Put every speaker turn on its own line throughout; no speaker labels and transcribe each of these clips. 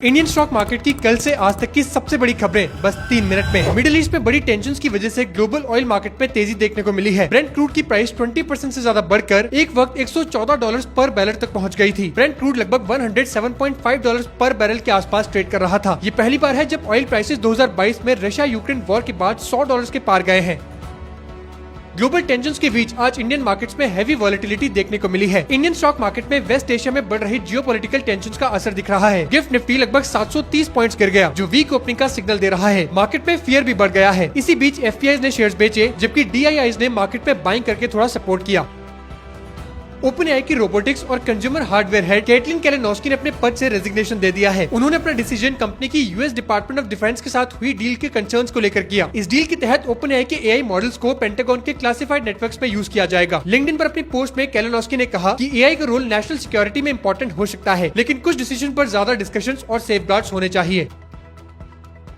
Indian stock market की कल से आज तक की सबसे बड़ी खबरें बस 3 मिनट में। मिडिल ईस्ट में बड़ी टेंशन्स की वजह से ग्लोबल ऑयल मार्केट में तेजी देखने को मिली है। ब्रेंट क्रूड की प्राइस 20% से ज्यादा बढ़कर एक वक्त $114 पर बैरल तक पहुंच गई थी। ब्रेंट क्रूड लगभग $107.5 पर बैरल के आसपास ट्रेड कर रहा था। ये पहली बार है जब ऑयल प्राइसेस 2022 में रशिया यूक्रेन वॉर के बाद $100 के पार गए हैं। ग्लोबल टेंशन्स के बीच आज इंडियन मार्केट्स में हैवी वॉलेटिलिटी देखने को मिली है। इंडियन स्टॉक मार्केट में वेस्ट एशिया में बढ़ रही जियोपॉलिटिकल टेंशन्स का असर दिख रहा है। गिफ्ट निफ्टी लगभग 730 पॉइंट्स गिर गया, जो वीक ओपनिंग का सिग्नल दे रहा है। मार्केट में फियर भी बढ़ गया है। इसी बीच एफपीआईज ने शेयर्स बेचे, जबकि डीआईआईज ने मार्केट में बाइंग करके थोड़ा सपोर्ट किया। ओपनएआई की रोबोटिक्स और कंज्यूमर हार्डवेयर हेड कैटलिन केलेनोस्की ने अपने पद से रेजिग्नेशन दे दिया है। उन्होंने अपना डिसीजन कंपनी की यूएस डिपार्टमेंट ऑफ डिफेंस के साथ हुई डील के कंसर्न्स को लेकर किया। इस डील के तहत ओपनएआई के एआई मॉडल्स को पेंटागन के क्लासिफाइड नेटवर्क्स में यूज किया जाएगा। लिंक्डइन पर अपनी पोस्ट में केलेनोस्की ने कहा कि एआई का रोल नेशनल सिक्योरिटी में इंपॉर्टेंट हो सकता है, लेकिन कुछ डिसीजन पर ज्यादा डिस्कशंस और सेफगार्ड्स होने चाहिए।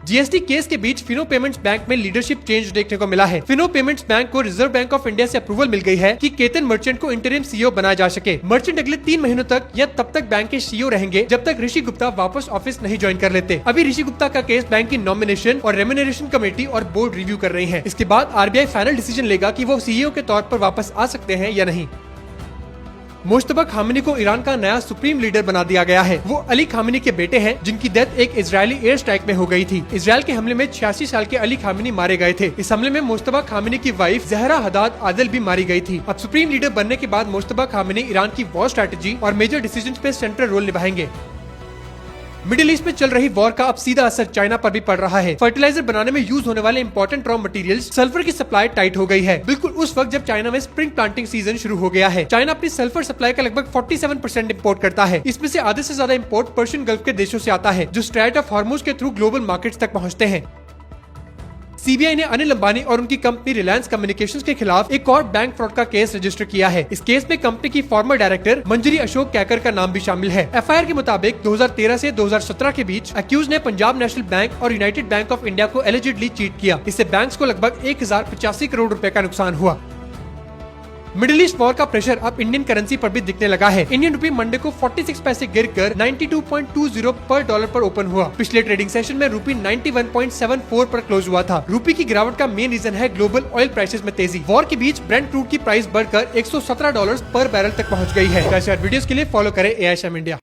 जीएसटी केस के बीच फिनो पेमेंट्स बैंक में लीडरशिप चेंज देखने को मिला है। फिनो पेमेंट्स बैंक को रिजर्व बैंक ऑफ इंडिया से अप्रूवल मिल गई है कि केतन मर्चेंट को इंटरिम सीईओ बनाया जा सके। मर्चेंट अगले 3 महीनों तक या तब तक बैंक के सीईओ रहेंगे जब तक ऋषि गुप्ता वापस ऑफिस नहीं ज्वाइन कर लेते। अभी ऋषि गुप्ता का केस बैंक की नॉमिनेशन और रेम्यूनरेशन कमेटी और बोर्ड रिव्यू कर रही है। इसके बाद आरबीआई फाइनल डिसीजन लेगा कि वो सीईओ के तौर पर वापस आ सकते हैं या नहीं। मुश्तबा खामिनी को ईरान का नया सुप्रीम लीडर बना दिया गया है। वो अली खामिनी के बेटे हैं, जिनकी डेथ एक इजरायली एयर स्ट्राइक में हो गई थी। इजरायल के हमले में 86 साल के अली खामिनी मारे गए थे। इस हमले में मुश्तबा खामिनी की वाइफ जहरा हदाद आदिल भी मारी गई थी। अब सुप्रीम लीडर बनने के बाद मुश्तबा खामिनी ईरान की वॉर स्ट्रेटेजी और मेजर डिसीजन पे सेंट्रल रोल निभाएंगे। मिडिल ईस्ट में चल रही वॉर का अब सीधा असर चाइना पर भी पड़ रहा है। फर्टिलाइजर बनाने में यूज होने वाले इंपॉर्टेंट रॉ मटेरियल्स सल्फर की सप्लाई टाइट हो गई है। बिल्कुल उस वक्त जब चाइना में स्प्रिंग प्लांटिंग सीजन शुरू हो गया है। चाइना अपनी सल्फर सप्लाई का लगभग 47% इम्पोर्ट करता है। इसमें से आधे से ज्यादा इम्पोर्ट पर्शियन गल्फ के देशों से आता है, जो स्ट्रेट ऑफ हॉर्मुज के थ्रू ग्लोबल मार्केट्स तक पहुँचते हैं। सीबीआई ने अनिल अंबानी और उनकी कंपनी रिलायंस कम्युनिकेशंस के खिलाफ एक और बैंक फ्रॉड का केस रजिस्टर किया है। इस केस में कंपनी की फॉर्मर डायरेक्टर मंजरी अशोक कैकर का नाम भी शामिल है। एफआईआर के मुताबिक 2013 से 2017 के बीच अक्यूज ने पंजाब नेशनल बैंक और यूनाइटेड बैंक ऑफ इंडिया को एलिजिडली चीट किया। इससे बैंक्स को लगभग 1085 करोड़ रुपए का नुकसान हुआ। मिडिल ईस्ट वॉर का प्रेशर अब इंडियन करेंसी पर भी दिखने लगा है। इंडियन रुपी मंडे को 46 पैसे गिरकर 92.20 पर डॉलर पर ओपन हुआ। पिछले ट्रेडिंग सेशन में रुपी 91.74 पर क्लोज हुआ था। रुपी की गिरावट का मेन रीजन है ग्लोबल ऑयल प्राइसेस में तेजी। वॉर के बीच ब्रेंट क्रूड की प्राइस बढ़कर $117 पर बैरल तक पहुंच गई है। वीडियोस के लिए फॉलो करें AISM इंडिया।